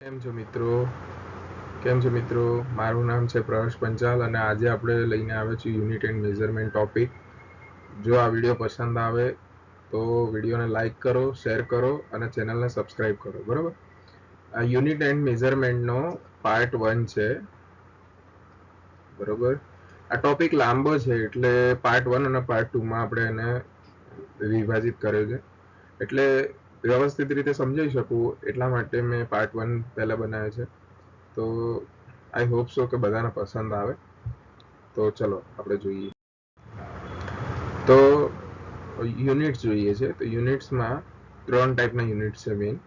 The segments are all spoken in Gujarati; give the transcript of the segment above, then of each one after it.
કેમ છો મિત્રો મારું નામ છે પ્રહર્ષ પંચાલ અને આજે આપણે લઈને આવ્યા છીએ યુનિટ એન્ડ મેઝરમેન્ટ ટોપિક. જો આ વિડીયો પસંદ આવે તો વિડીયોને લાઈક કરો, શેર કરો અને ચેનલને સબસ્ક્રાઇબ કરો. બરાબર. આ યુનિટ એન્ડ મેઝરમેન્ટનો પાર્ટ 1 છે. બરોબર. આ ટોપિક લાંબો છે એટલે પાર્ટ 1 અને પાર્ટ 2 માં આપણે એને વિભાજિત કર્યો છે. એટલે વ્યવસ્થિત રીતે સમજાઈ શકું એટલા માટે મેં પાર્ટ 1 પહેલા બનાવ્યો છે. તો આઈ હોપ સો કે બધાને પસંદ આવે. તો ચલો આપણે જોઈએ. તો યુનિટ્સ જોઈએ છે. તો યુનિટ્સમાં 3 ટાઈપના યુનિટ્સ છે મેઇન.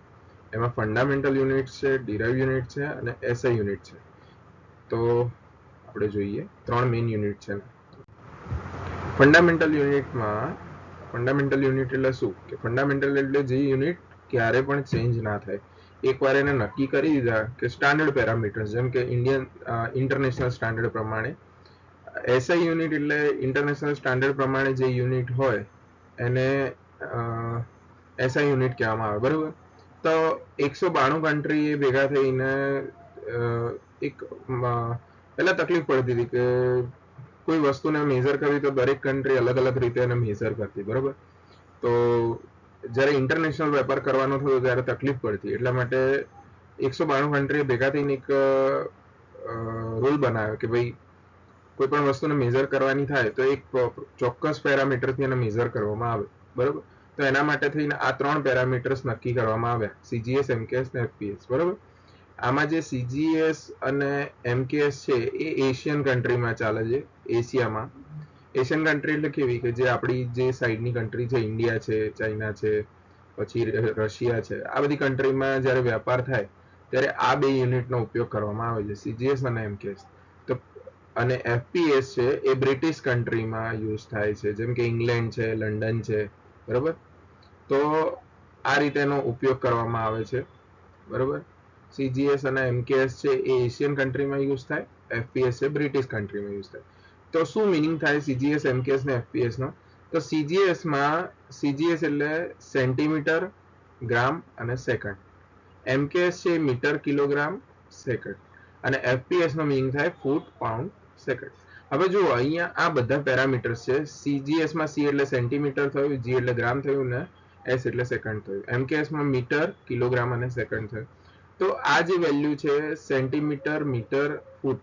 એમાં ફંડામેન્ટલ યુનિટ્સ છે, ડિરાઇવ યુનિટ છે અને એસઆઈ યુનિટ છે. તો આપણે જોઈએ 3 મેઇન યુનિટ છે. ફંડામેન્ટલ યુનિટ એટલે શું કે ફંડામેન્ટલ એટલે જે યુનિટ ક્યારે પણ ચેન્જ ના થાય. એકવાર એને નક્કી કરી દીધા કે સ્ટાન્ડર્ડ પેરામીટર્સ, જેમ કે ઇન્ટરનેશનલ સ્ટાન્ડર્ડ પ્રમાણે. એસઆઈ યુનિટ એટલે ઇન્ટરનેશનલ સ્ટાન્ડર્ડ પ્રમાણે જે યુનિટ હોય એને એસઆઈ યુનિટ કહેવામાં આવે. બરોબર. તો 192 કન્ટ્રી ભેગા થઈને એક પહેલા તકલીફ પડતી હતી કે કોઈ વસ્તુને મેઝર કરવી તો દરેક કન્ટ્રી અલગ અલગ રીતે એને મેઝર કરતી. બરોબર. તો જ્યારે ઇન્ટરનેશનલ વેપાર કરવાનો થયો ત્યારે તકલીફ પડતી. એટલા માટે 192 કન્ટ્રીએ ભેગા થઈને એક રૂલ બનાવ્યો કે ભાઈ કોઈ પણ વસ્તુને મેઝર કરવાની થાય તો એક ચોક્કસ પેરામીટરથી એને મેઝર કરવામાં આવે. બરોબર. તો એના માટે થઈને આ 3 પેરામીટર્સ નક્કી કરવામાં આવ્યા: સીજીએસ, એમકેએસ અને એફપીએસ. બરોબર. આમાં જે સીજીએસ અને એમકેએસ છે એ એશિયન કન્ટ્રીમાં ચાલે છે. એશિયામાં એશિયન કન્ટ્રી એટલે કેવી કે જે આપણી જે સાઈડની કન્ટ્રી છે, ઇન્ડિયા છે, ચાઇના છે, પછી રશિયા છે, આ બધી કન્ટ્રીમાં જ્યારે વેપાર થાય ત્યારે આ બે યુનિટનો ઉપયોગ કરવામાં આવે છે, સીજીએસ અને એમકેએસ. તો અને એફપીએસ છે એ બ્રિટિશ કન્ટ્રીમાં યુઝ થાય છે, જેમ કે ઇંગ્લેન્ડ છે, લંડન છે. બરોબર. તો આ રીતેનો ઉપયોગ કરવામાં આવે છે. બરોબર. સીજીએસ અને એમકેએસ છે એ એશિયન કન્ટ્રીમાં યુઝ થાય, એફપીએસ છે બ્રિટિશ કન્ટ્રીમાં યુઝ થાય. તો શું મિનિંગ થાય સીજીએસ, એમકેએસ ને એફપીએસ નો? તો સીજીએસ એટલે સેન્ટીમીટર, ગ્રામ અને સેકન્ડ. એમકેએસ છે મીટર, કિલોગ્રામ, સેકન્ડ. અને એફપીએસ નો મિનિંગ થાય ફૂટ, પાઉન્ડ, સેકન્ડ. હવે જુઓ અહીંયા આ બધા પેરામીટર્સ છે. સીજીએસ માં સી એટલે સેન્ટીમીટર થયું, જી એટલે ગ્રામ થયું ને એસ એટલે સેકન્ડ થયું. એમકેએસ માં મીટર, કિલોગ્રામ અને સેકન્ડ થયું. તો આ જે વેલ્યુ છે સેન્ટીમીટર, મીટર, ફૂટ,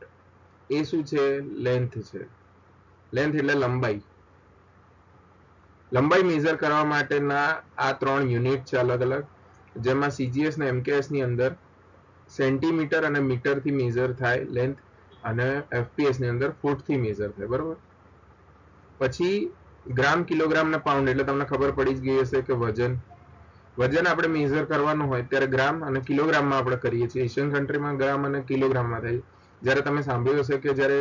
એ શું છે? લેન્થ છે. લેન્થ એટલે લંબાઈ. લંબાઈ મેઝર કરવા માટેના આ 3 યુનિટ છે અલગ અલગ, જેમાં સીજીએસ ને એમકેએસ ની અંદર સેન્ટીમીટર અને મીટર થી મેઝર થાય લેન્થ, અને એફપીએસ ની અંદર ફૂટ થી મેઝર થાય. બરોબર. પછી ગ્રામ, કિલોગ્રામ ને પાઉન્ડ એટલે તમને ખબર પડી જ ગઈ હશે કે વજન આપણે મેઝર કરવાનું હોય ત્યારે ગ્રામ અને કિલોગ્રામમાં આપણે કરીએ છીએ. એશિયન કન્ટ્રીમાં ગ્રામ અને કિલોગ્રામમાં થાય. જ્યારે તમે સાંભળ્યું હશે કે જ્યારે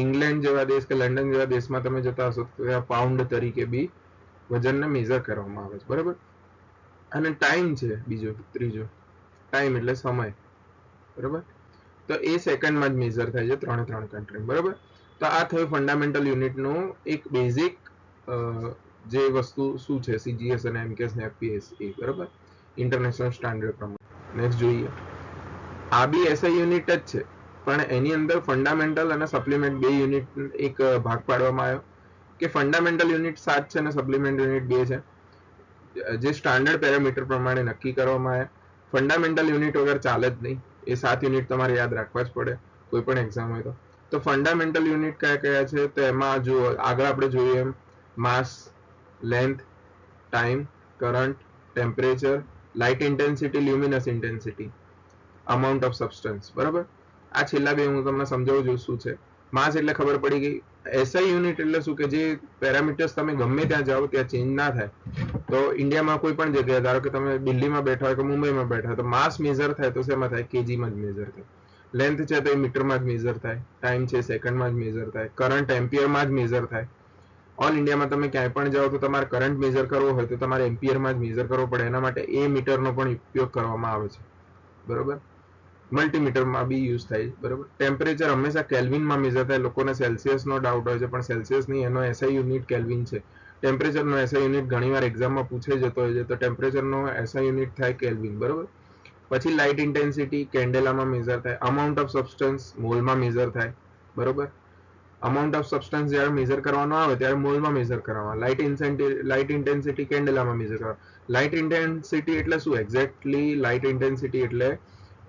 ઇંગ્લેન્ડ જેવા દેશ કે લંડન જેવા દેશમાં તમે જતા હશો તો ત્યાં પાઉન્ડ તરીકે બી વજનને મેઝર કરવામાં આવે છે. બરાબર. અને ટાઈમ છે ત્રીજો ટાઈમ એટલે સમય. બરાબર. તો એ સેકન્ડમાં જ મેઝર થાય છે 3 કન્ટ્રી. બરાબર. તો આ થયું ફંડામેન્ટલ યુનિટનું એક બેઝિક જે વસ્તુ શું છે સીજીએસ અને એમકેએસ ને એફપીએસ એ. બરાબર. ઇન્ટરનેશનલ સ્ટાન્ડર્ડ પ્રમાણે. નેક્સ્ટ જોઈએ. આ બી એસઆઈ યુનિટ જ છે, પણ એની અંદર ફંડામેન્ટલ અને સપ્લિમેન્ટ બે યુનિટ એક ભાગ પાડવામાં આવ્યો કે ફંડામેન્ટલ યુનિટ 7 છે અને સપ્લિમેન્ટ યુનિટ 2 છે, જે સ્ટાન્ડર્ડ પેરામીટર પ્રમાણે નક્કી કરવામાં આવે. ફંડામેન્ટલ યુનિટ વગર ચાલે જ નહીં. એ 7 યુનિટ તમારે યાદ રાખવા જ પડે કોઈ પણ એક્ઝામ હોય તો. તો ફંડામેન્ટલ યુનિટ કયા કયા છે? તો એમાં જો આગળ આપણે જોઈએ એમ mass, length, time, current, temperature, light intensity, luminous intensity, amount of substance. બરાબર. આ છેલ્લા બે હું તમને સમજાવું છું શું છે. માસ એટલે ખબર પડી ગઈ. એસઆઈ યુનિટ એટલે શું કે જે પેરામીટર્સ તમે ગમે ત્યાં જાઓ ત્યાં ચેન્જ ના થાય. તો ઇન્ડિયામાં કોઈ પણ જગ્યાએ, ધારો કે તમે દિલ્હીમાં બેઠા હોય કે મુંબઈમાં બેઠા હોય, તો માસ મેઝર થાય તો શેમાં થાય? કેજીમાં જ મેઝર થાય. લેન્થ છે તો એ મીટરમાં જ મેઝર થાય. ટાઈમ છે સેકન્ડમાં જ મેઝર થાય. કરંટ એમ્પિયરમાં જ મેઝર થાય. ઓલ ઇન્ડિયામાં તમે ક્યાંય પણ જાઓ તો તમારે કરંટ મેઝર કરવો હોય તો તમારે એમ્પિયરમાં જ મેઝર કરવો પડે. એના માટે એ મીટરનો પણ ઉપયોગ કરવામાં આવે છે. બરોબર. મલ્ટીમીટરમાં બી યુઝ થાય. બરોબર. ટેમ્પરેચર હંમેશા કેલ્વિનમાં મેઝર થાય. લોકોને સેલ્સિયસનો ડાઉટ હોય છે, પણ સેલ્સિયસ નહીં, એનો એસઆઈ યુનિટ કેલ્વિન છે. ટેમ્પરેચરનો એસઆઈ યુનિટ ઘણીવાર એક્ઝામમાં પૂછાઈ જતો હોય છે, તો ટેમ્પરેચરનો એસઆઈ યુનિટ થાય કેલ્વિન. બરોબર. પછી લાઇટ ઇન્ટેન્સિટી કેન્ડેલામાં મેઝર થાય, અમાઉન્ટ ઓફ સબસ્ટન્સ મોલમાં મેઝર થાય, બરોબર. અમાઉન્ટ ઓફ સબસ્ટન્સ જ્યારે મેઝર કરવાનો આવે ત્યારે મોલમાં મેઝર કરવામાં, લાઇટ ઇન્ટેન્સિટી કેન્ડેલામાં મેઝર કરવા. લાઇટ ઇન્ટેન્સિટી એટલે શું? એક્ઝેક્ટલી લાઇટ ઇન્ટેન્સિટી એટલે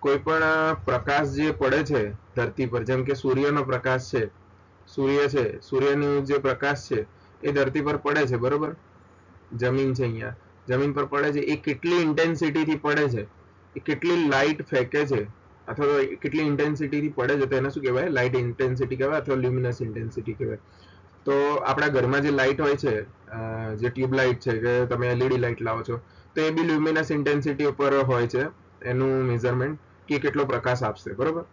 કોઈ પણ પ્રકાશ જે પડે છે ધરતી પર, જેમ કે સૂર્યનો પ્રકાશ છે, સૂર્યનો જે પ્રકાશ છે એ ધરતી પર પડે છે, બરોબર. જમીન છે, અહીંયા જમીન પર પડે છે, એ કેટલી ઇન્ટેન્સિટીથી પડે છે, એ કેટલી લાઇટ ફેંકે છે અથવા કેટલી ઇન્ટેન્સિટીથી પડે છે, તો એને શું કહેવાય? લાઇટ ઇન્ટેન્સિટી કહેવાય અથવા લ્યુમિનસ ઇન્ટેન્સિટી કહેવાય. તો આપણા ઘરમાં જે લાઇટ હોય છે, જે ટ્યુબ લાઇટ છે કે તમે એલઈડી લાઇટ લાવો છો, તો એ બી લ્યુમિનસ ઇન્ટેન્સિટી ઉપર હોય છે એનું મેઝરમેન્ટ, કે કેટલો પ્રકાશ આપશે, બરોબર.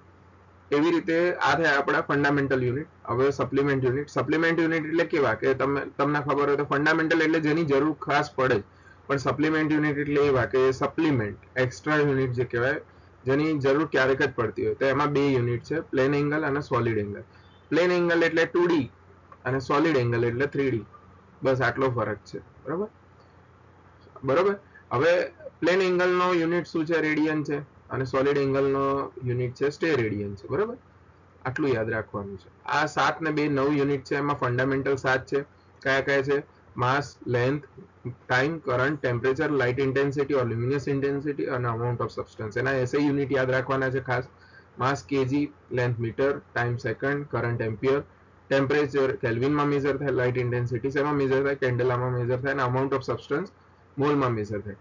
એવી રીતે આ થાય આપણા ફંડામેન્ટલ યુનિટ. હવે સપ્લિમેન્ટ યુનિટ. સપ્લિમેન્ટ યુનિટ એટલે કેવા કે તમને ખબર હોય તો ફંડામેન્ટલ એટલે જેની જરૂર ખાસ પડે, પણ સપ્લિમેન્ટ યુનિટ એટલે એવા કે સપ્લિમેન્ટ એક્સ્ટ્રા યુનિટ જે કહેવાય, જેની જરૂર ક્યારેક જ પડતી હોય. તો એમાં બે યુનિટ છે, પ્લેન એંગલ અને સોલિડ એંગલ. પ્લેન એંગલ એટલે 2D અને સોલિડ એંગલ એટલે 3D. બસ આટલો ફરક છે, બરોબર. બરોબર. હવે પ્લેન એંગલ નો યુનિટ શું છે? રેડિયન છે, અને સોલિડ એંગલ નો યુનિટ છે સ્ટેરેડિયન છે, બરોબર. આટલું યાદ રાખવાનું છે. આ 7 ને 2 9 યુનિટ છે, એમાં ફંડામેન્ટલ 7 છે. કયા કયા છે? Mass, length, time, current, temperature, light intensity or luminous intensity અને અમાઉન્ટ ઓફ સબસ્ટન્સ. એના એસે યુનિટ યાદ રાખવાના છે ખાસ. Mass KG, length metre, time second, current ampere, temperature કેલ્વિનમાં મેઝર થાય, લાઇટ ઇન્ટેન્સિટી શેમાં મેઝર થાય? કેન્ડેલામાં મેઝર થાય, અને અમાઉન્ટ ઓફ સબસ્ટન્સ મોલમાં મેઝર થાય.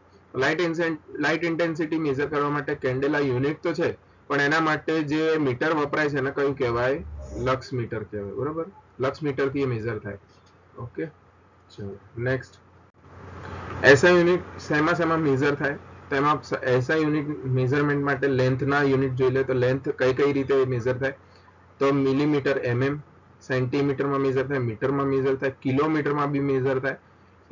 લાઇટ ઇન્ટેન્સિટી મેઝર કરવા માટે કેન્ડેલા યુનિટ તો છે, પણ એના માટે જે મીટર વપરાય છે એને કયું કહેવાય? લક્સ મીટર કહેવાય, બરોબર. લક્સ મીટર થી મેઝર થાય. ઓકે, ચલો નેક્સ્ટ. એસઆઈ યુનિટ શેમાં મેઝર થાય? તો એમાં એસઆઈ યુનિટ મેઝરમેન્ટ માટે લેન્થના યુનિટ જોઈ લે. તો લેન્થ કઈ રીતે મેઝર થાય? તો મિલીમીટર, mm, સેન્ટીમીટરમાં મેઝર થાય, મીટરમાં મેઝર થાય, કિલોમીટરમાં બી મેઝર થાય,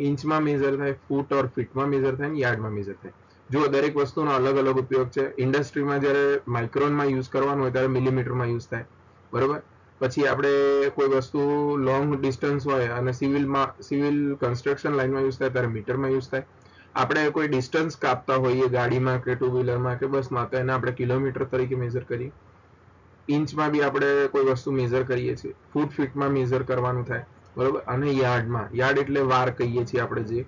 ઇંચમાં મેઝર થાય, ફૂટ ઓર ફીટમાં મેઝર થાય, યાર્ડમાં મેઝર થાય. જો દરેક વસ્તુનો અલગ અલગ ઉપયોગ છે. ઇન્ડસ્ટ્રીમાં જ્યારે માઇક્રોનમાં યુઝ કરવાનું હોય ત્યારે મિલીમીટરમાં યુઝ થાય, બરોબર. પછી આપણે કોઈ વસ્તુ લોંગ ડિસ્ટન્સ હોય અને સિવિલ કન્સ્ટ્રક્શન લાઇનમાં યુઝ થાય ત્યારે મીટરમાં યુઝ થાય. આપણે કોઈ ડિસ્ટન્સ કાપતા હોઈએ ગાડીમાં કે ટુ વ્હીલરમાં કે બસમાં, તો એને આપણે કિલોમીટર તરીકે મેઝર કરીએ. ઇંચમાં બી આપણે કોઈ વસ્તુ મેઝર કરીએ છીએ. ફૂટ ફીટમાં મેઝર કરવાનું થાય, બરોબર. અને યાર્ડમાં, યાર્ડ એટલે વાર કહીએ છીએ આપણે જે,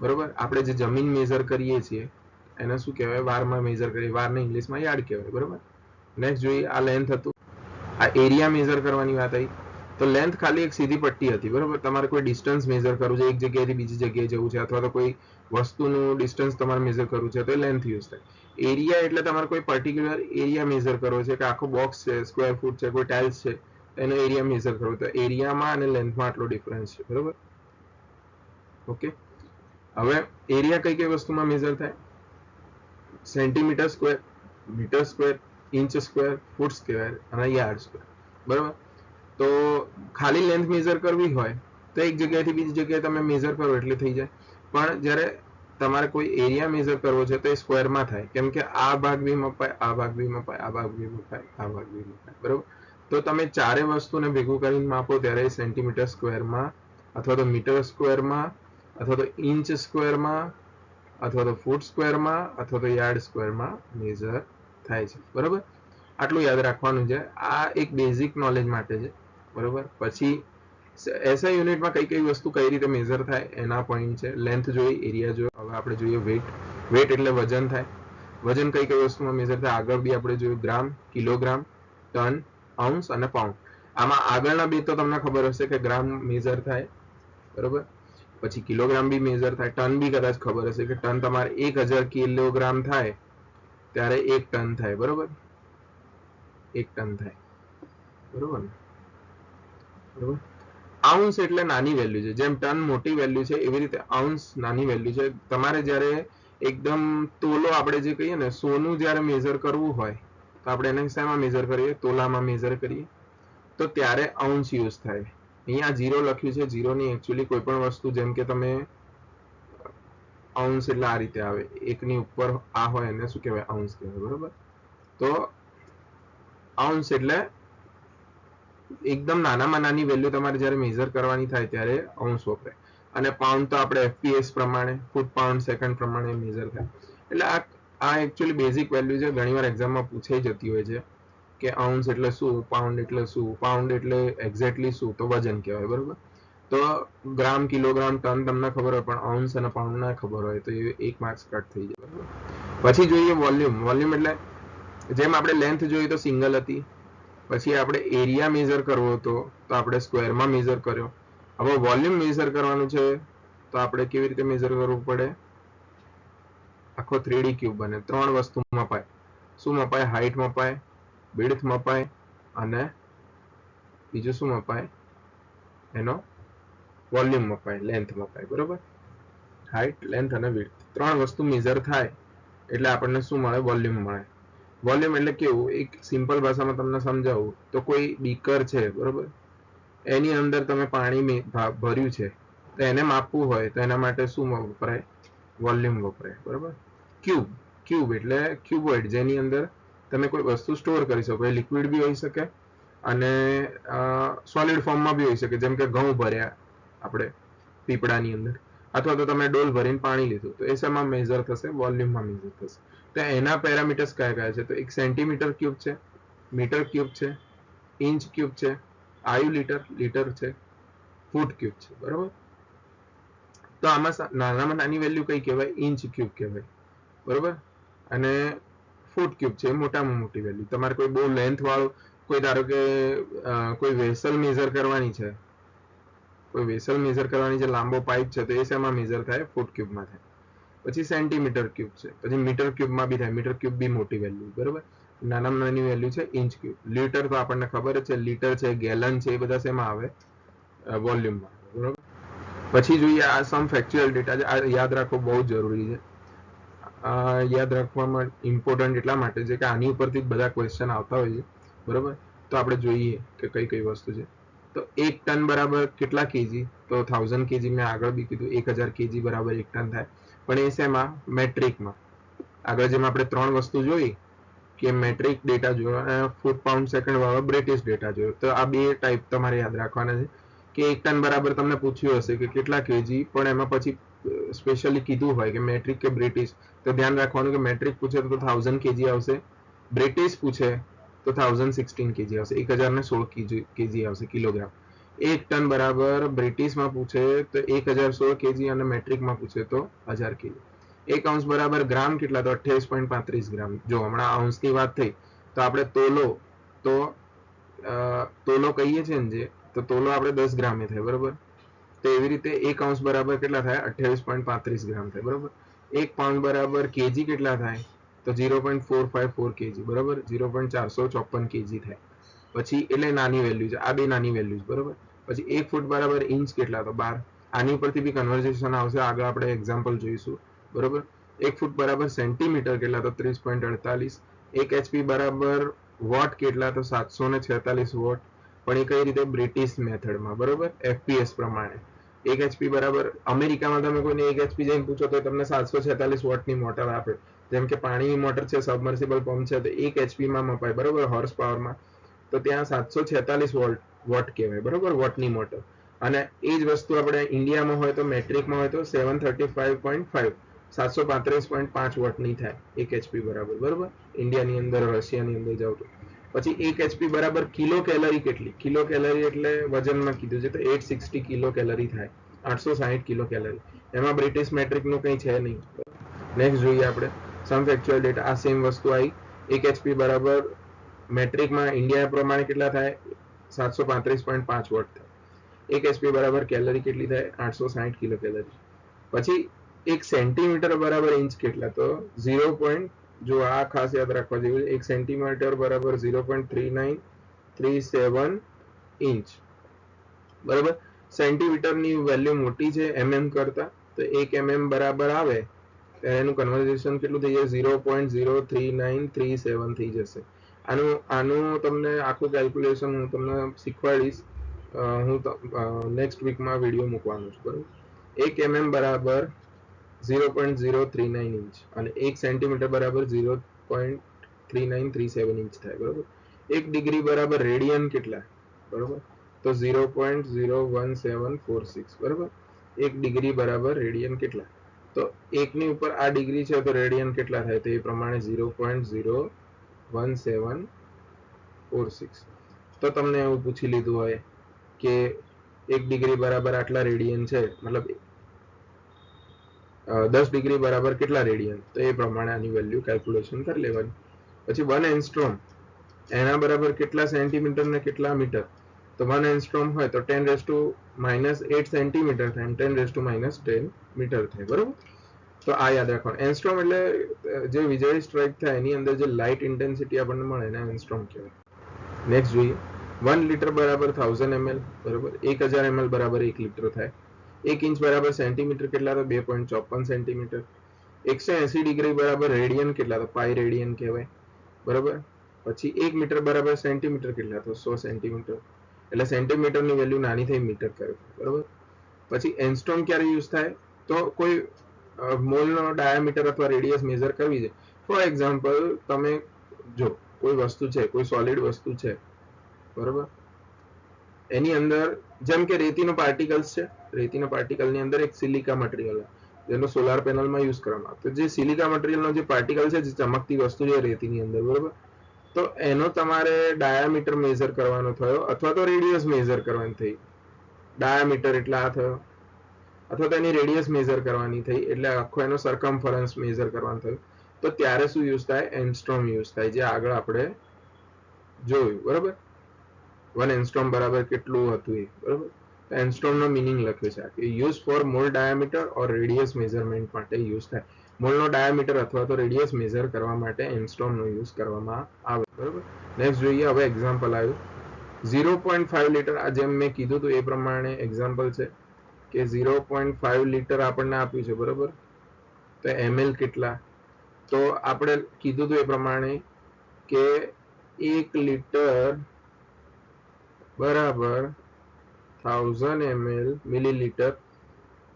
બરોબર. આપણે જે જમીન મેઝર કરીએ છીએ એને શું કહેવાય? વારમાં મેઝર કરીએ. વારને ઇંગ્લિશમાં યાર્ડ કહેવાય, બરોબર. નેક્સ્ટ જોઈએ. આ લેન્થ હતું. આ એરિયા મેઝર કરવાની વાત આવી. તો લેન્થ ખાલી એક સીધી પટ્ટી હતી, બરોબર. તમારે કોઈ ડિસ્ટન્સ મેઝર કરવું છે, એક જગ્યાએથી બીજી જગ્યાએ જવું છે, અથવા તો કોઈ વસ્તુનું ડિસ્ટન્સ તમારે મેઝર કરવું છે, તો એ લેન્થ યુઝ થાય. એરિયા એટલે તમારે કોઈ પર્ટિક્યુલર એરિયા મેઝર કરવો છે, કે આખો બોક્સ છે, સ્ક્વેર ફૂટ છે, કોઈ ટાઇલ્સ છે, એનો એરિયા મેઝર કરવો. તો એરિયામાં અને લેન્થમાં આટલો ડિફરન્સ છે, બરોબર. ઓકે. હવે એરિયા કઈ કઈ વસ્તુમાં મેઝર થાય? Centimetre square, metre square, inch square, foot square અને યાર્ડ સ્ક્વેર, બરોબર. તો ખાલી લેન્થ મેઝર કરવી હોય તો એક જગ્યાએથી બીજી જગ્યાએ તમે મેઝર કરો એટલે થઈ જાય. પણ જ્યારે તમારે કોઈ એરિયા મેઝર કરવો છે તો એ સ્ક્વેરમાં થાય, કેમ કે આ ભાગ બી મપાય, આ ભાગ બી મપાય, આ ભાગ બી મપાય, આ ભાગ બી મપાય, બરોબર. તો તમે ચારે વસ્તુને ભેગું કરીને માપો ત્યારે સેન્ટીમીટર સ્ક્વેરમાં અથવા તો મીટર સ્ક્વેરમાં અથવા તો ઇંચ સ્ક્વેરમાં અથવા તો ફૂટ સ્ક્વેરમાં અથવા તો યાર્ડ સ્ક્વેરમાં મેઝર થાય છે, બરોબર. આટલું યાદ રાખવાનું છે. આ એક બેઝિક નોલેજ માટે છે, બરોબર. પછી એસઆઈ યુનિટમાં કઈ કઈ વસ્તુ કઈ રીતે મેઝર થાય એના પોઈન્ટ છે. લેન્થ જોઈ, એરિયા જોયો. હવે આપણે જોઈએ વેટ. વેટ એટલે વજન થાય. વજન કઈ કઈ વસ્તુમાં મેઝર થાય? આગળ બી આપણે જોયું ગ્રામ, કિલોગ્રામ, ટન, આઉન્સ અને પાઉન્ડ. આમાં આગળના બે તો તમને ખબર હશે કે ગ્રામ મેઝર થાય, બરોબર. પછી કિલોગ્રામ બી મેઝર થાય, ટન બી કદાચ ખબર હશે કે ટન તમારે 1000 કિલોગ્રામ થાય ત્યારે 1 ટન થાય, બરોબર. 1 ટન થાય, બરોબર ને? બરોબર. આઉન્સ એટલે નાની વેલ્યુ છે. જેમ ટન મોટી વેલ્યુ છે એવી રીતે આઉન્સ નાની વેલ્યુ છે. તમારે જ્યારે એકદમ તોલો આપણે જે કહીએ ને, સોનું જ્યારે મેઝર કરવું હોય તો આપણે એને શેમાં મેઝર કરીએ? તોલામાં મેઝર કરીએ. તો ત્યારે આઉન્સ યુઝ થાય. અહીંયા 0 લખ્યું છે, 0 ની એકચ્યુઅલી કોઈ પણ વસ્તુ, જેમ કે તમે આઉન્સ એટલે આ રીતે આવે, એકની ઉપર આ હોય એને શું કહેવાય? આઉન્સ કહેવાય, બરોબર. તો આઉન્સ એટલે એકદમ નાનામાં નાની વેલ્યુ તમારે જ્યારે મેઝર કરવાની થાય ત્યારે આઉન્સ વપરાય. અને પાઉન્ડ તો આપણે એફપીએસ પ્રમાણે, ફૂટ પાઉન્ડ સેકન્ડ પ્રમાણે મેઝર થાય. એટલે આ આ એકચ્યુઅલી બેઝિક વેલ્યુ છે, ઘણીવાર એક્ઝામમાં પૂછાઈ જતી હોય છે કે આઉન્સ એટલે શું, પાઉન્ડ એટલે શું. પાઉન્ડ એટલે એક્ઝેક્ટલી શું, તો વજન કહેવાય, બરોબર. તો ગ્રામ, કિલોગ્રામ, ટન તમને ખબર હોય, પણ આઉન્સ અને પાઉન્ડ ના ખબર હોય તો એ 1 માર્ક્સ કટ થઈ જાય, બરોબર. પછી જોઈએ વોલ્યુમ. વોલ્યુમ એટલે જેમ આપણે લેન્થ જોઈ તો સિંગલ હતી, પછી આપણે એરિયા મેઝર કરવો હતો તો આપણે સ્ક્વેરમાં મેઝર કર્યો. હવે વોલ્યુમ મેઝર કરવાનું છે તો આપણે કેવી રીતે મેઝર કરવું પડે? આખો 3D ક્યુબ બને, 3 વસ્તુ મપાય. શું મપાય? હાઈટ મપાય, વિડ્થ મપાય, અને બીજું શું મપાય? એનો વોલ્યુમ મપાય, લેન્થ મપાય, બરોબર. હાઈટ, લેન્થ અને વિડ્થ 3 વસ્તુ મેઝર થાય એટલે આપણને શું મળે? વોલ્યુમ મળે. વોલ્યુમ એટલે કેવું? એક સિમ્પલ ભાષામાં તમને સમજાવું તો કોઈ બીકર છે, બરોબર, એની અંદર તમે પાણી ભર્યું છે, તો એને માપવું હોય તો એના માટે શું વપરાય? વોલ્યુમ વપરાય, બરોબર. ક્યુબ, ક્યુબ એટલે ક્યુબોઇડ, જેની અંદર તમે કોઈ વસ્તુ સ્ટોર કરી શકો. એ લિક્વિડ બી હોઈ શકે અને સોલિડ ફોર્મમાં બી હોઈ શકે, જેમ કે ઘઉં ભર્યા આપણે પીપળાની અંદર, અથવા તો તમે ડોલ ભરીને પાણી લીધું, તો એ શેમાં મેઝર થશે? વોલ્યુમમાં મેઝર થશે. તો એના પેરામીટર્સ કયા કયા છે? તો એક સેન્ટીમીટર ક્યુબ છે, મીટર ક્યુબ છે, ઇંચ ક્યુબ છે, આયુ લીટર, લીટર છે, ફૂટ ક્યુબ છે, બરોબર. તો આમાં નાનામાં નાની વેલ્યુ કઈ કહેવાય? ઇંચ ક્યુબ કહેવાય, બરોબર. અને ફૂટ ક્યુબ છે મોટામાં મોટી વેલ્યુ. તમારે કોઈ બહુ લેન્થ વાળું, કોઈ ધારો કે કોઈ વેસલ મેઝર કરવાની છે, કોઈ વેસલ મેઝર કરવાની છે, લાંબો પાઇપ છે, તો એ શેમાં મેઝર થાય? ફૂટ ક્યુબમાં થાય. પછી સેન્ટીમીટર ક્યુબ છે, પછી મીટર ક્યુબમાં બી થાય. મીટર ક્યુબ બી મોટી વેલ્યુ, બરોબર. નાનામાં નાની વેલ્યુ છે ઇંચ ક્યુબ. લીટર તો આપણને ખબર જ છે, લીટર છે, ગેલન છે, એ બધા શેમાં આવે? વોલ્યુમમાં, બરોબર. પછી જોઈએ આ સમ ફેક્ચ્યુઅલ ડેટા છે, આ યાદ રાખવો બહુ જરૂરી છે. યાદ રાખવામાં ઇમ્પોર્ટન્ટ એટલા માટે છે કે આની ઉપરથી બધા ક્વેશ્ચન આવતા હોય છે, બરોબર. તો આપણે જોઈએ કે કઈ કઈ વસ્તુ છે. તો 1 ટન બરાબર કેટલા કેજી? તો 1000 કેજી. મેં આગળ બી કીધું 1000 કેજી બરાબર 1 ટન થાય, પણ એ શેમાં? મેટ્રિકમાં. આગળ જેમ આપણે 3 વસ્તુ જોઈ કે મેટ્રિક ડેટા જોયો અને ફૂટ, પાઉન્ડ, સેકન્ડ વાળો બ્રિટિશ ડેટા જોયો. તો આ બે ટાઈપ તમારે યાદ રાખવાના છે કે 1 ટન બરાબર તમને પૂછ્યું હશે કે કેટલા કેજી, પણ એમાં પછી સ્પેશિયલી કીધું હોય કે મેટ્રિક કે બ્રિટિશ, તો ધ્યાન રાખવાનું કે મેટ્રિક પૂછે તો 1000 કેજી આવશે, બ્રિટિશ પૂછે તો 1016 કેજી આવશે, 1016 કેજી આવશે, કિલોગ્રામ. 1 ટન બરાબર બ્રિટિશમાં પૂછે તો 1016 કેજી અને મેટ્રિકમાં પૂછે તો 1000 કેજી. 1 અંશ બરાબર ગ્રામ કેટલા? તો 28.35 ગ્રામ. જો હમણાં અંશની વાત થઈ તો આપણે તોલો, તો તોલો કહીએ છીએ ને, જે તો તોલો આપણે 10 ગ્રામે થાય, બરોબર. તો એવી રીતે 1 અંશ બરાબર કેટલા થાય? 28.35 ગ્રામ થાય, બરોબર. 1 પાઉન્ડ બરાબર કેજી કેટલા થાય? તો 0.454 કેજી, બરોબર. 0.454 કેજી થાય. પછી એટલે નાની વેલ્યુ છે, આ બે નાની વેલ્યુ છે, બરોબર. પછી 1 ફૂટ બરાબર ઇંચ કેટલા? તો 12. આની ઉપરથી બી કન્વર્ઝેશન આવશે, આગળ આપણે એક્ઝામ્પલ જોઈશું, બરોબર. 1 ફૂટ બરાબર સેન્ટીમીટર કેટલા? તો 30.48. 1 HP બરાબર વોટ કેટલા? તો 746 વોટ. પણ એ કઈ રીતે? બ્રિટિશ મેથડમાં, બરોબર, FPS પ્રમાણે. 1 HP બરાબર, અમેરિકામાં તમે કોઈને 1 HP જઈને પૂછો તો તમને 746 વોટની મોટર આપે. જેમ કે પાણીની મોટર છે, સબમર્સિબલ પંપ છે, તો 1 HP માં મપાય, બરોબર, હોર્સ પાવરમાં. તો ત્યાં 746 વોટ કહેવાય, બરોબર, વોટની મોટર. અને એ જ વસ્તુ આપણે ઇન્ડિયામાં હોય તો મેટ્રિકમાં હોય તો 735.5, 735.5 વોટની થાય 1 HP બરાબર, બરોબર. ઇન્ડિયાની અંદર, રશિયાની અંદર જાવ તો. પછી 1 HP બરાબર કિલો કેલરી કેટલી? કિલો કેલરી એટલે વજનમાં કીધું છે, તો 860 કિલો કેલરી થાય, 860 કિલો કેલરી. એમાં બ્રિટિશ મેટ્રિકનું કંઈ છે નહીં. નેક્સ્ટ જોઈએ આપણે સમ ફેક્ચ્યુઅલ ડેટા. આ સેમ વસ્તુ આવી. 1 HP બરાબર મેટ્રિકમાં ઇન્ડિયા પ્રમાણે કેટલા થાય? 735.5 વોટ થાય. 1 HP બરાબર કેલરી કેટલી થાય? 860 કિલો કેલરી. પછી 1 સેન્ટીમીટર બરાબર ઇંચ કેટલા? તો 0. જો આ ખાસ યાદ રાખવા જેવું, 1 સેન્ટીમીટર બરાબર 0.3937 ઇંચ, બરાબર. સેન્ટીમીટરની વેલ્યુ મોટી છે mm કરતા, તો 1 mm બરાબર આવે એનું કન્વર્ઝેશન કેટલું થઈ જાય? 0.03937 થઈ જશે. આનું તમને આખું કેલ્ક્યુલેશન હું તમને શીખવાડીશ, હું નેક્સ્ટ વીકમાં વિડીયો મૂકવાનું છું, બરાબર. 1 mm બરાબર 0.039 ઇંચ અને 1 સેન્ટીમીટર બરાબર 0.3937 ઇંચ થાય, બરાબર. 1 ડિગ્રી બરાબર રેડિયન કેટલા? બરાબર, તો 0.01746, બરાબર. 1 ડિગ્રી બરાબર રેડિયન કેટલા? તો 1 ની ઉપર આ ડિગ્રી છે તો રેડિયન કેટલા થાય? તો એ પ્રમાણે 0.01746. તો તમને એવું પૂછી લીધું હોય કે 1 ડિગ્રી બરાબર આટલા રેડિયન છે, મતલબ 10 ડિગ્રી બરાબર કેટલા રેડિયન, તો એ પ્રમાણે આની વેલ્યુ કેલ્ક્યુલેશન કરી લેવાની. પછી 1 એંગસ્ટ્રોમ એના બરાબર કેટલા સેન્ટીમીટર ને કેટલા મીટર? તો 1 એંગસ્ટ્રોમ હોય તો 10⁻⁸ સેન્ટીમીટર થાય, 10⁻⁻10 મીટર થાય, બરોબર? તો આ યાદ રાખવાનું. એંગસ્ટ્રોમ એટલે જે વીજળી સ્ટ્રાઇક થાય એની અંદર જે લાઇટ ઇન્ટેન્સિટી આપણને મળે એને એંગસ્ટ્રોમ કહેવાય. નેક્સ્ટ જોઈએ, 1 લિટર બરાબર 1000 ml, બરોબર? 1000 ml બરાબર 1 લિટર થાય. 1 ઇંચ બરાબર સેન્ટીમીટર કેટલા? તો 2.54 સેન્ટીમીટર. 180 ડિગ્રી બરાબર રેડિયન કેટલા? તો પાઈ રેડિયન કહેવાય, બરોબર? પછી 1 મીટર બરાબર સેન્ટીમીટર કેટલા? તો 100 સેન્ટીમીટર. એટલે સેન્ટીમીટરની વેલ્યુ નાની થઈ મીટર કરે, બરોબર? પછી એંગસ્ટ્રોમ ક્યારે યુઝ થાય? તો કોઈ મોલનો ડાયામીટર અથવા રેડિયસ મેઝર કરવી છે. ફોર એક્ઝામ્પલ, તમે જો કોઈ વસ્તુ છે, કોઈ સોલિડ વસ્તુ છે, બરોબર? એની અંદર જેમ કે રેતીનો પાર્ટિકલ્સ છે, રેતીના પાર્ટિકલની અંદર એક સિલિકા મટીરિયલ જેનો સોલાર પેનલમાં યુઝ કરવામાં આવે. તો જે સિલિકા મટીરિયલનો જે પાર્ટિકલ છે, જે ચમકતી વસ્તુ છે રેતીની અંદર, બરોબર? તો એનો તમારે ડાયામીટર મેઝર કરવાનો થયો અથવા તો રેડિયસ મેઝર કરવાની થઈ. ડાયામીટર એટલે આ થયો, અથવા તો એની રેડિયસ મેઝર કરવાની થઈ, એટલે આખો એનો સરકમફરન્સ મેઝર કરવાનું થયું. તો ત્યારે શું યુઝ થાય? એંગસ્ટ્રોમ યુઝ થાય, જે આગળ આપણે જોયું, બરોબર? 1 એંગસ્ટ્રોમ બરાબર કેટલું હતું એ, બરોબર? એંગસ્ટ્રોમનો મિનિંગ લખ્યો છે કે use for mall diameter or radius measurement માટે યુઝ થાય. મોલનો ડાયામીટર અથવા તો રેડિયસ મેઝર કરવા માટે એંગસ્ટ્રોમનો યુઝ કરવામાં આવે, બરોબર? નેક્સ્ટ જોઈએ, હવે એક્ઝામ્પલ આવ્યું 0.5 લિટર. આ જેમ મેં કીધું હતું એ પ્રમાણે એક્ઝામ્પલ છે કે 0.5 લિટર આપણને આપ્યું છે, બરોબર? તો ml કેટલા? તો આપણે કીધું હતું એ પ્રમાણે કે 1 લિટર બરાબર 1000 ml મિલીલીટર.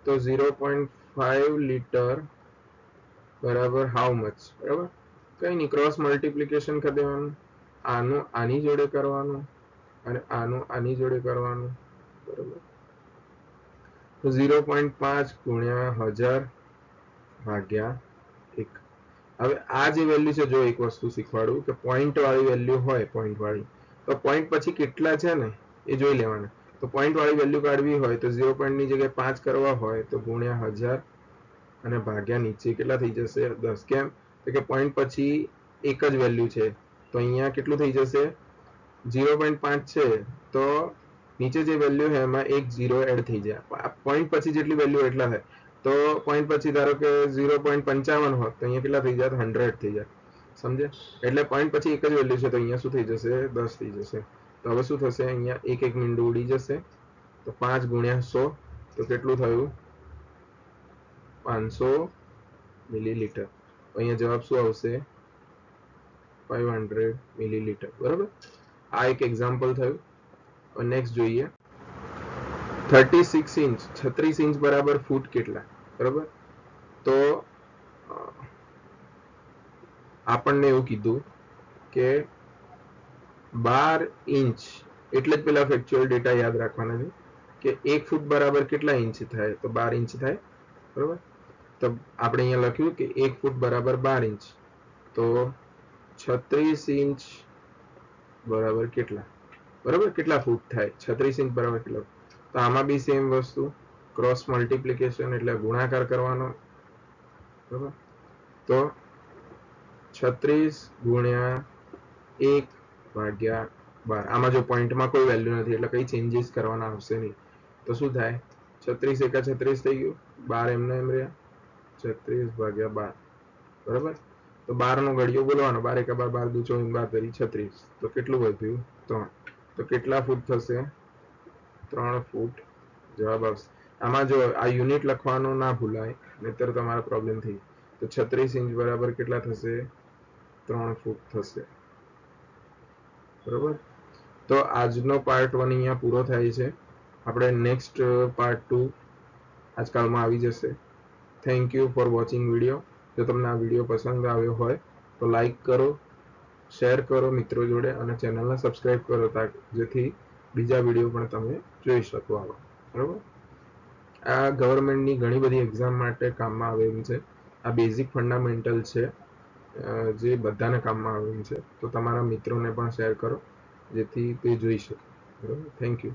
તો 0.5 લિટર બરાબર હાઉ મચ? બરાબર, કઈ નહીં, ક્રોસ મલ્ટીપ્લિકેશન કરી દેવાનું. આનું આની જોડે કરવાનું અને આનું આની જોડે કરવાનું, બરાબર? તો 0.5 ગુણ્યા 1000 ભાગ્યા 1. હવે આ જે વેલ્યુ છે, જો એક વસ્તુ શીખવાડું કે પોઈન્ટ વાળી વેલ્યુ હોય, પોઈન્ટ વાળી, તો પોઈન્ટ પછી કેટલા છે ને એ જોઈ લેવાના. તો પોઈન્ટ વાળી વેલ્યુ કાઢવી હોય તો 0 ની જગ્યાએ 5 કરવા હોય તો ગુણ્યા 1000 અને ભાગ્યા નીચે કેટલા થઈ જશે? 10. કેમ? તો કે પોઈન્ટ પછી એક જ વેલ્યુ છે, તો અહીંયા કેટલું થઈ જશે? 0.5 છે તો નીચે જે વેલ્યુ છે એમાં એક 0 એડ થઈ જાય. પોઈન્ટ પછી જેટલી વેલ્યુ એટલા થાય. તો પોઈન્ટ પછી ધારો કે 0.55 હોત તો અહીંયા કેટલા થઈ જાય? 100 થઈ જાય, સમજે? એટલે પોઈન્ટ પછી એક જ વેલ્યુ છે તો અહીંયા શું થઈ જશે? 10 થઈ જશે. તો હવે શું થશે? અહીંયા એક એક મીંડું ઉડી જશે. તો 5 ગુણ્યા 100 તો કેટલું થયું? 500 મિલીલીટર. અહીંયા જવાબ શું આવશે? 500 મિલીલીટર, બરાબર? આ એક એક્ઝામ્પલ થયું. નેક્સ્ટ જોઈએ, 36 ઇંચ, 36 ઇંચ બરાબર ફૂટ કેટલા? બરાબર? તો આપણને એવું કીધું કે 12 ઇંચ, એટલે જ પેલા ફેક્ચ્યુઅલ ડેટા યાદ રાખવાના છે કે 1 ફૂટ બરાબર કેટલા ઇંચ થાય? તો 12 ઇંચ થાય, બરાબર? તો આપણે અહીંયા લખ્યું કે 1 ફૂટ બરાબર 12 ઇંચ. તો 36 ઇંચ બરાબર કેટલા? બરાબર, કેટલા ફૂટ થાય? 36 ઇંચ બરાબર કેટલા? તો આમાં બી સેમ વસ્તુ, ક્રોસ મલ્ટીપ્લિકેશન એટલે ગુણાકાર કરવાનો, બરાબર? તો 36 ગુણ્યા 1 ભાગ્યા 12. આમાં જો પોઈન્ટમાં કોઈ વેલ્યુ નથી એટલે કઈ ચેન્જીસ કરવાના આવશે નહીં. તો શું થાય? 36 એકા 36 થઈ ગયું, 12 એમને એમ રહ્યા, 36 ભાગ્યા 12, બરાબર? તો 12 નો ઘડિયો બોલવાનો, 12 એકા 12, 12 દુ 24, 12 તરી 36. તો કેટલું વધ્યું? 3. તો કેટલા ફૂટ થશે? 3 ફૂટ જવાબ આવશે. આમાં જો આ યુનિટ લખવાનું ના ભૂલાય, નહીતર તમારા પ્રોબ્લેમ થઈ. તો 36 ઇંચ બરાબર કેટલા થશે? 3 ફૂટ થશે, બરાબર? તો આજનો પાર્ટ 1 અહીંયા પૂરો થાય છે. આપણે નેક્સ્ટ પાર્ટ 2 આજકાલમાં આવી જશે. Thank you for watching video. જો તમને આ વિડીયો પસંદ આવ્યો હોય તો લાઈક કરો, શેર કરો મિત્રો જોડે અને ચેનલને સબસ્ક્રાઇબ કરો જેથી બીજા વિડીયો પણ તમે જોઈ શકો. બરાબર? આ ગવર્મેન્ટની ઘણી બધી એક્ઝામ માટે કામમાં આવે એમ છે. આ બેઝિક ફંડામેન્ટલ છે જે બધાને કામમાં આવે એમ છે. તો તમારા મિત્રોને પણ શેર કરો જેથી તે જોઈ શકે. બરાબર, થેન્ક યુ.